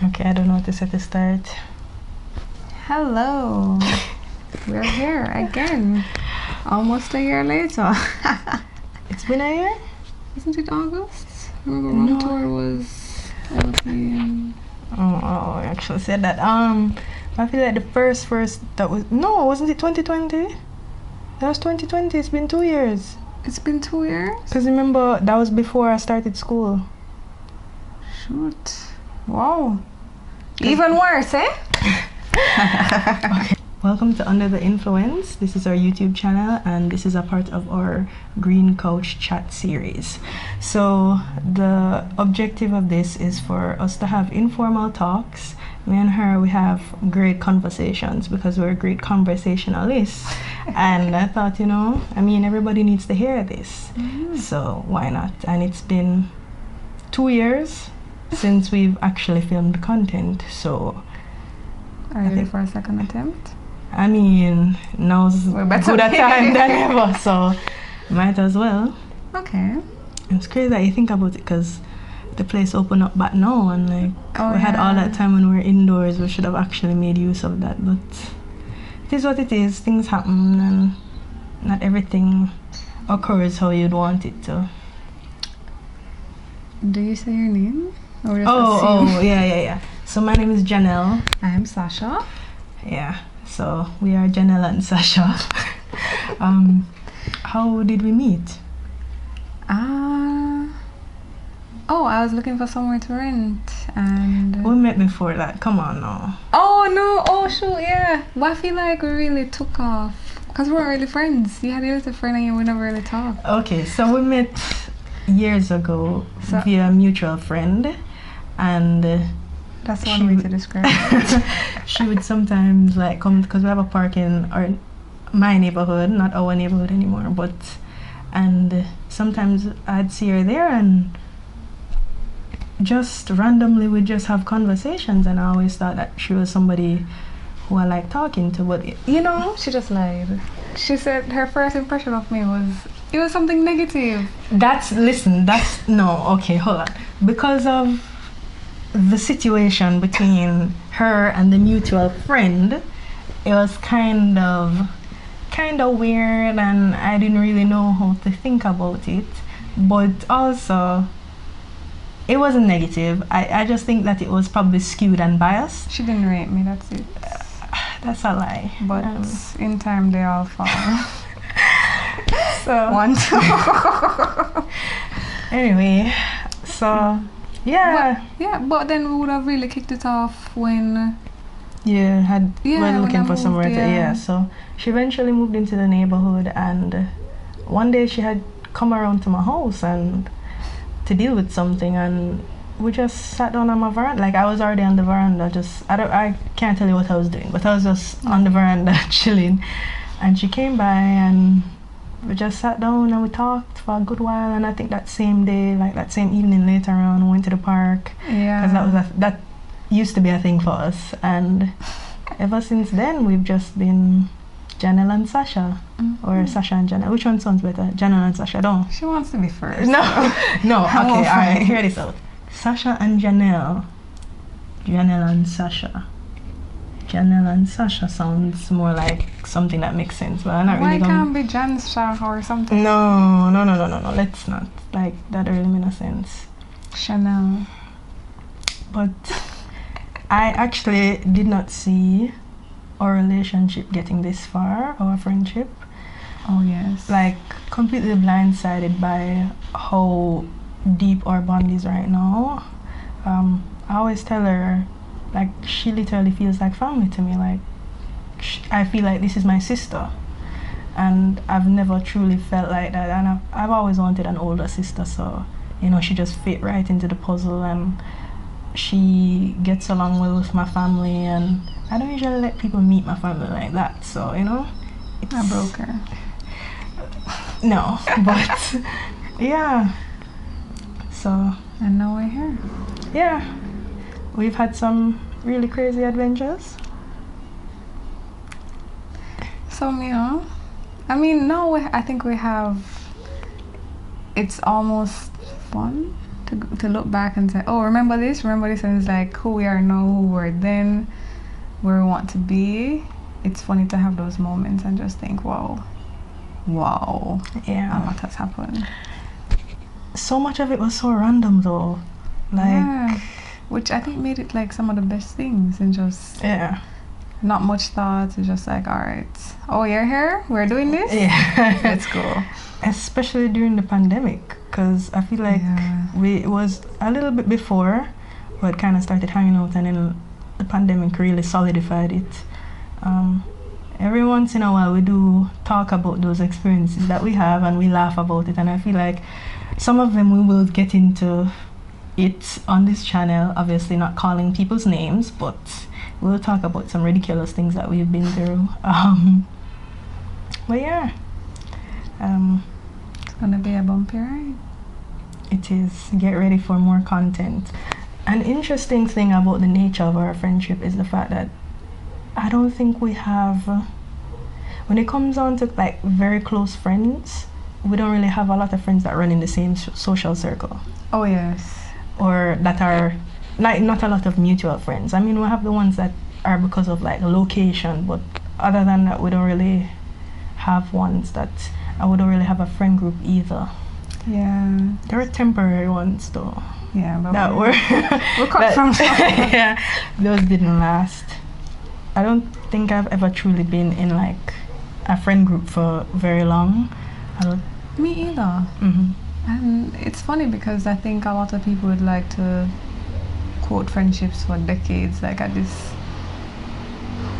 Okay, I don't know what to say to start. Hello. We're here again. Almost a year later. It's been a year? Isn't it August? Remember one tour was LP. Oh, I actually said that. I feel like the first that was wasn't it 2020? That was 2020. It's been 2 years. It's been 2 years? Because remember, that was before I started school. Shoot. Wow. Even worse, eh? Okay. Welcome to Under the Influence. This is our YouTube channel and this is a part of our Green Couch Chat series. So the objective of this is for us to have informal talks. Me and her, we have great conversations because we're great conversationalists. And I thought, everybody needs to hear this. Mm-hmm. So why not? And it's been 2 years since we've actually filmed content. So are you ready for a second attempt? I mean, now's good a time than ever, so might as well. Okay. It's crazy that you think about it because the place opened up back now and we had all that time when we were indoors. We should have actually made use of that, but it is what it is. Things happen and not everything occurs how you'd want it to. Do you say your name? Or just Yeah. So my name is Janelle. I am Sasha. Yeah. So we are Janelle and Sasha. How did we meet? I was looking for somewhere to rent and we met before that. Come on now. Oh no! Oh shoot! Yeah. But I feel like we really took off because we weren't really friends. You had a little friend and we never really talked. Okay, so we met years ago via a mutual friend, and that's one way to describe it. She would sometimes come because we have a park in my neighborhood, not our neighborhood anymore, and sometimes I'd see her there and just randomly we'd just have conversations, and I always thought that she was somebody who I like talking to, but she just lied. She said her first impression of me was it was something negative. Hold on. Because of the situation between her and the mutual friend, it was kind of weird and I didn't really know how to think about it, but also it wasn't negative. I just think that it was probably skewed and biased. She didn't rate me, that's it. That's a lie. But in time they all fall. So 1, 2. Anyway, so yeah. But then we would have really kicked it off when we're looking for somewhere to so she eventually moved into the neighborhood, and one day she had come around to my house and to deal with something, and we just sat down on my veranda. I was already on the veranda, I can't tell you what I was doing, but I was just on the veranda chilling, and she came by and we just sat down and we talked for a good while. And I think that same day, that same evening later on, we went to the park. Yeah. Because that used to be a thing for us. And ever since then, we've just been Janelle and Sasha. Mm-hmm. Or Sasha and Janelle. Which one sounds better? Janelle and Sasha, don't. She wants to be first. No. Okay, alright, hear this out. Sasha and Janelle. Janelle and Sasha. Janelle and Sasha sounds more like something that makes sense, but I'm not really. Why can't be Jansha or something? No. Let's not. That really makes sense. Chanel. But I actually did not see our relationship getting this far, our friendship. Oh yes. Completely blindsided by how deep our bond is right now. I always tell her, she literally feels like family to me. I feel like this is my sister, and I've never truly felt like that. And I've always wanted an older sister, so she just fit right into the puzzle, and she gets along well with my family. And I don't usually let people meet my family like that, so it's, I broke her. No, but yeah. So and now we're here. Yeah. We've had some really crazy adventures. I mean, now I think we have. It's almost fun to look back and say, oh, remember this, and it's like who we are now, who we're then, where we want to be. It's funny to have those moments and just think, wow, a lot has happened. So much of it was so random though, like which I think made it like some of the best things, and just not much thought. It's just like, all right, oh, you're here, we're doing this, let's go. Especially during the pandemic, because I feel like it was a little bit before we had kind of started hanging out, and then the pandemic really solidified it. Every once in a while we do talk about those experiences that we have, and we laugh about it, and I feel like some of them we will get into it on this channel, obviously not calling people's names, but we'll talk about some ridiculous things that we've been through. But yeah, it's gonna be a bumpy ride. It is. Get ready for more content. An interesting thing about the nature of our friendship is the fact that I don't think we have, when it comes down to like very close friends, we don't really have a lot of friends that run in the same social circle. Oh yes. Or that are like not a lot of mutual friends. I mean, we have the ones that are because of like location, but other than that, we don't really have ones that, and we don't really have a friend group either. Yeah. There are temporary ones though. Yeah, but that were we cut from yeah, those didn't last. I don't think I've ever truly been in like a friend group for very long. Me either. And it's funny because I think a lot of people would like to quote friendships for decades, like at this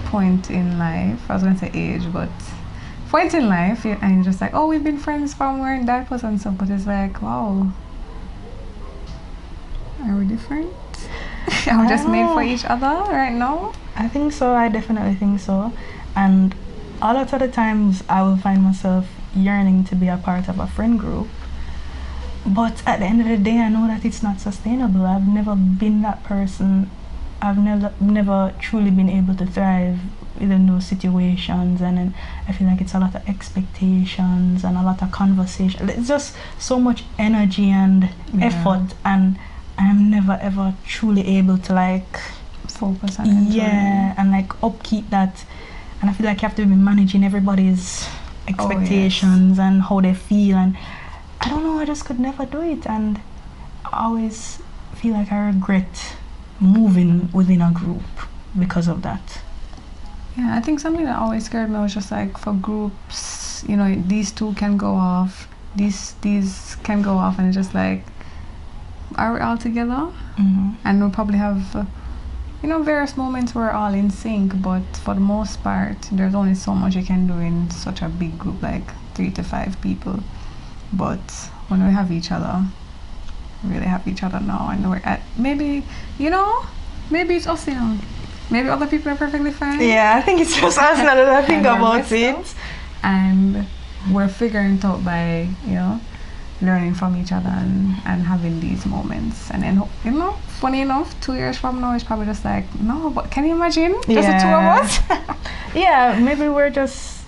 point in life. I was going to say age, but point in life, and you're just like, oh, we've been friends from wearing diapers and stuff, but it's like, wow, are we different? Are we just made for each other right now? I think so. I definitely think so. And a lot of the times I will find myself yearning to be a part of a friend group, but at the end of the day I know that it's not sustainable. I've never been that person. I've never truly been able to thrive within those situations, and then I feel like it's a lot of expectations and a lot of conversation. It's just so much energy and effort, and I'm never ever truly able to like focus on it. And like upkeep that. And I feel like you have to be managing everybody's expectations and how they feel, and I don't know, I just could never do it, and I always feel like I regret moving within a group because of that. Yeah, I think something that always scared me was just like for groups, you know, these two can go off, these can go off, and it's just like, are we all together? And we'll probably have you know, various moments we're all in sync, but for the most part there's only so much you can do in such a big group, like 3 to 5 people. But when we have each other, we really have each other now, and we're at, maybe, you know, maybe it's us, you know, maybe other people are perfectly fine. Yeah, I think it's just us now that I think about it, and we're figuring it out by, you know, learning from each other and having these moments. And then, you know, funny enough, 2 years from now it's probably just like, no, but can you imagine just the two of us? Yeah, maybe we're just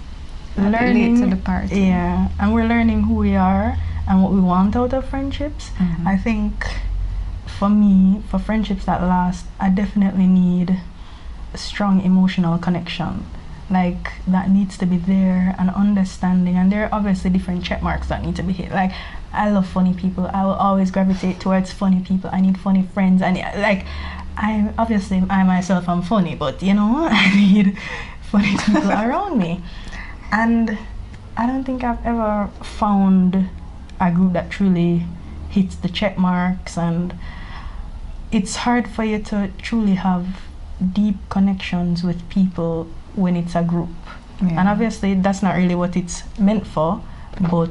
learning to the party. Yeah, and we're learning who we are and what we want out of friendships. I think for me, for friendships that last, I definitely need a strong emotional connection. Like, that needs to be there, and understanding, and there are obviously different check marks that need to be hit. Like, I love funny people. I will always gravitate towards funny people. I need funny friends, and like, I myself am funny, but you know, I need funny people around me. And I don't think I've ever found a group that truly hits the check marks, and it's hard for you to truly have deep connections with people when it's a group. And obviously that's not really what it's meant for, but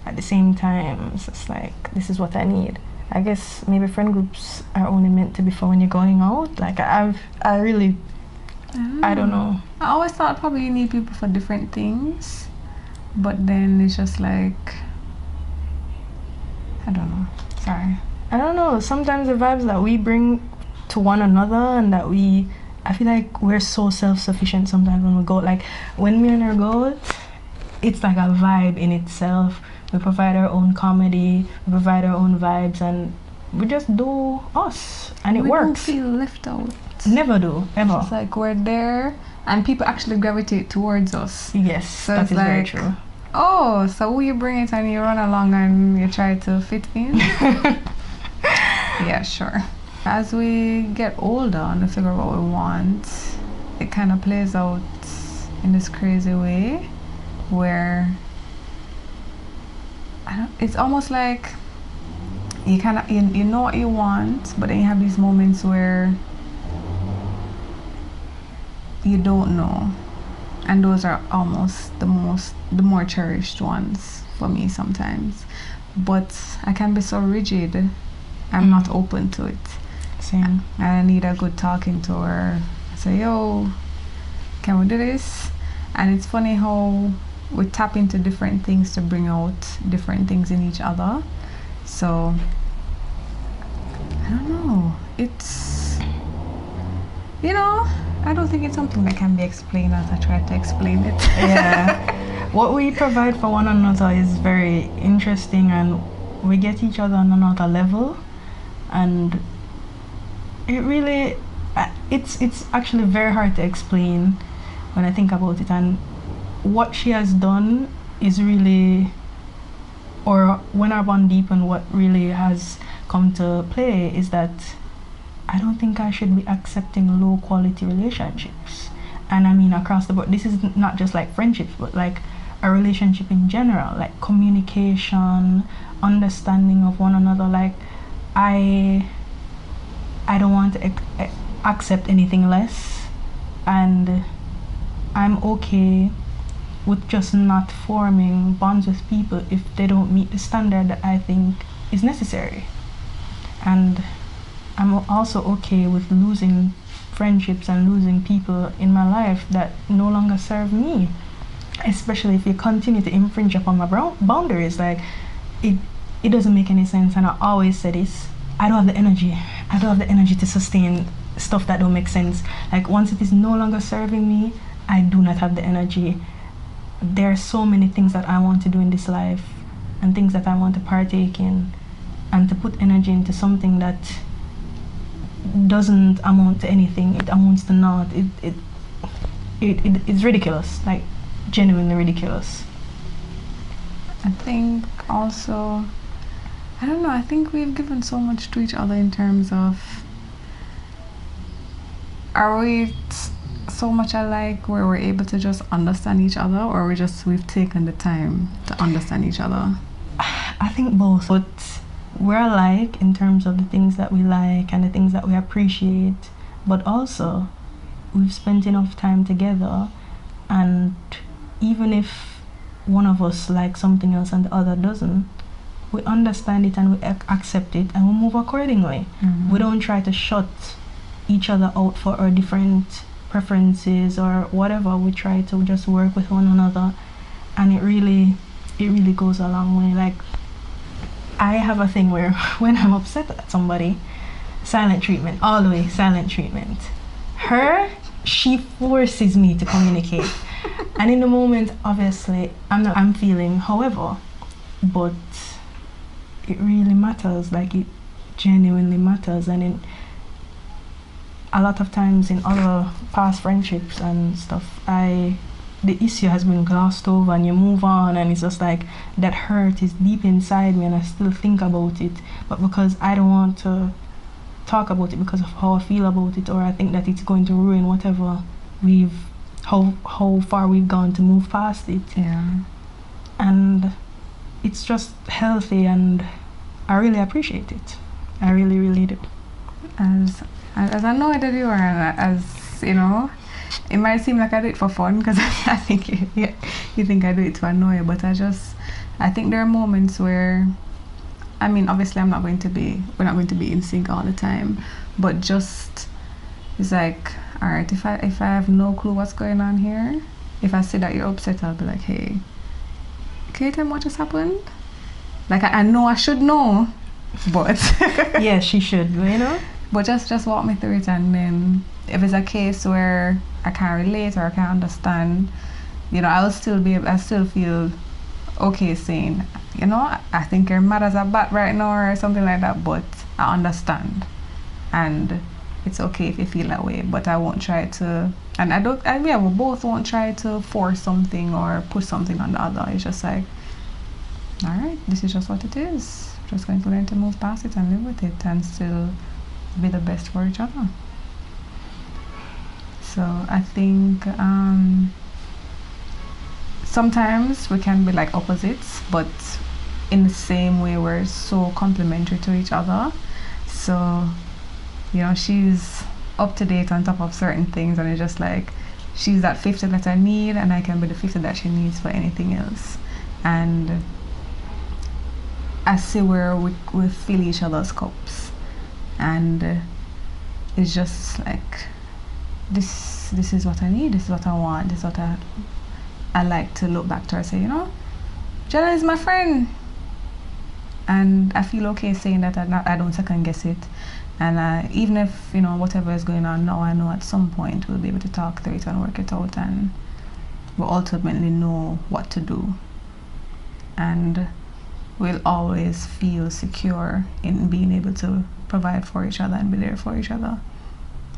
at the same time it's just like, this is what I need. I guess maybe friend groups are only meant to be for when you're going out. Like, I don't know. I always thought probably you need people for different things, but then it's just like, I don't know. Sorry. I don't know. Sometimes the vibes that we bring to one another, and that I feel like we're so self-sufficient sometimes when we go. Like, when me and her go, it's like a vibe in itself. We provide our own comedy, we provide our own vibes, and we just do us, and it we works. don't feel left out. Never do, ever. It's like we're there, and people actually gravitate towards us. Yes, So that it's is very like, true. oh, so you bring it and you run along and you try to fit in? Yeah, sure. As we get older and we figure out what we want, it kind of plays out in this crazy way where it's almost like you kind of you know what you want, but then you have these moments where you don't know, and those are almost the more cherished ones for me sometimes. But I can be so rigid, I'm not open to it. Same. And I need a good talking to her. I say, yo, can we do this? And it's funny how we tap into different things to bring out different things in each other. So I don't know, it's, you know, I don't think it's something that can be explained as I try to explain it. Yeah. What we provide for one another is very interesting, and we get each other on another level, and it really it's actually very hard to explain when I think about it. And what she has done is really, or when our bond deepened, what really has come to play is that I don't think I should be accepting low quality relationships. And I mean across the board. This is not just like friendships, but like a relationship in general, like communication, understanding of one another. Like I don't want to accept anything less, and I'm okay with just not forming bonds with people if they don't meet the standard that I think is necessary. And I'm also okay with losing friendships and losing people in my life that no longer serve me, especially if you continue to infringe upon my boundaries. Like it doesn't make any sense. And I always say this, I don't have the energy to sustain stuff that don't make sense. Like once it is no longer serving me, I do not have the energy. There are so many things that I want to do in this life and things that I want to partake in, and to put energy into something that doesn't amount to anything, it amounts to naught. It's ridiculous, like genuinely ridiculous. I think also, I don't know, I think we've given so much to each other in terms of, are we so much alike where we're able to just understand each other, or we've taken the time to understand each other? I think both, but we're alike in terms of the things that we like and the things that we appreciate, but also we've spent enough time together, and even if one of us likes something else and the other doesn't, we understand it and we accept it and we move accordingly. Mm-hmm. We don't try to shut each other out for our different preferences or whatever. We try to just work with one another, and it really goes a long way. Like I have a thing where when I'm upset at somebody, silent treatment, all the way, silent treatment. She forces me to communicate. And in the moment, obviously, I'm feeling however, but it really matters, like it genuinely matters. And a lot of times in other past friendships and stuff, the issue has been glossed over and you move on, and it's just like that hurt is deep inside me and I still think about it, but because I don't want to talk about it because of how I feel about it, or I think that it's going to ruin whatever how far we've gone to move past it. Yeah. And it's just healthy, and I really appreciate it. I really do. As annoyed that you are, as you know, it might seem like I do it for fun, because I think you think I do it to annoy you, but I think there are moments where, I mean, obviously we're not going to be in sync all the time, but just, it's like, alright, if I have no clue what's going on here, if I see that you're upset, I'll be like, hey, can you tell me what just happened? Like I know I should know, but yeah, she should, you know. But just walk me through it, and then if it's a case where I can't relate or I can't understand, you know, I still feel okay saying, you know, I think you're mad as a bat right now or something like that, but I understand. And it's okay if you feel that way, but I won't try to, and we both won't try to force something or push something on the other. It's just like, all right, this is just what it is. Just going to learn to move past it and live with it and still be the best for each other. So I think sometimes we can be like opposites, but in the same way we're so complementary to each other. So, you know, she's up to date on top of certain things, and it's just like she's that 50 that I need, and I can be the 50 that she needs for anything else. And I see where we fill each other's cups, and it's just like this is what I need, this is what I want, this is what I like to look back to her and say, you know, Jenna is my friend, and I feel okay saying that. I don't second guess it. And even if, you know, whatever is going on now, I know at some point we'll be able to talk through it and work it out, and we'll ultimately know what to do. And we'll always feel secure in being able to provide for each other and be there for each other.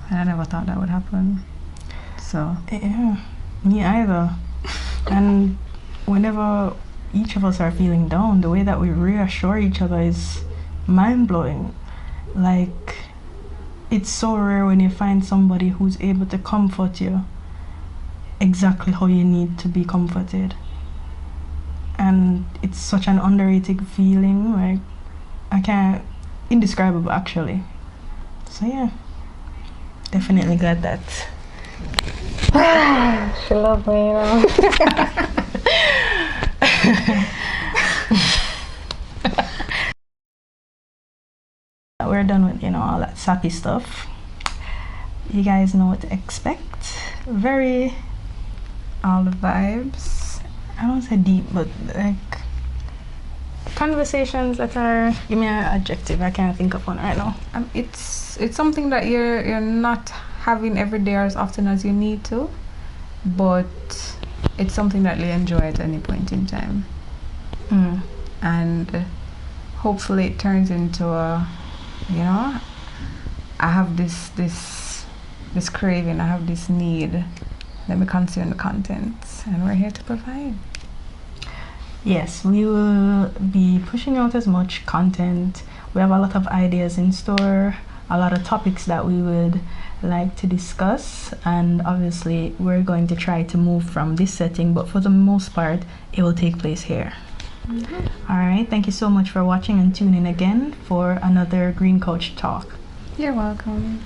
And I never thought that would happen. So yeah, me either. And whenever each of us are feeling down, the way that we reassure each other is mind-blowing. Like, it's so rare when you find somebody who's able to comfort you exactly how you need to be comforted. And it's such an underrated feeling, like, I can't, indescribable actually. So yeah, definitely glad that she loved me, you know. We're done with, you know, all that sappy stuff. You guys know what to expect. Very, all the vibes. I don't say deep, but like conversations that are, give me an adjective, I can't think of one right now. It's something that you're not having every day or as often as you need to, but it's something that you enjoy at any point in time. And hopefully it turns into a, you know, I have this craving, I have this need, let me consume the contents, and we're here to provide. Yes, we will be pushing out as much content. We have a lot of ideas in store, a lot of topics that we would like to discuss, and obviously we're going to try to move from this setting, but for the most part it will take place here. All right, thank you so much for watching, and tune in again for another Green Coach Talk. You're welcome.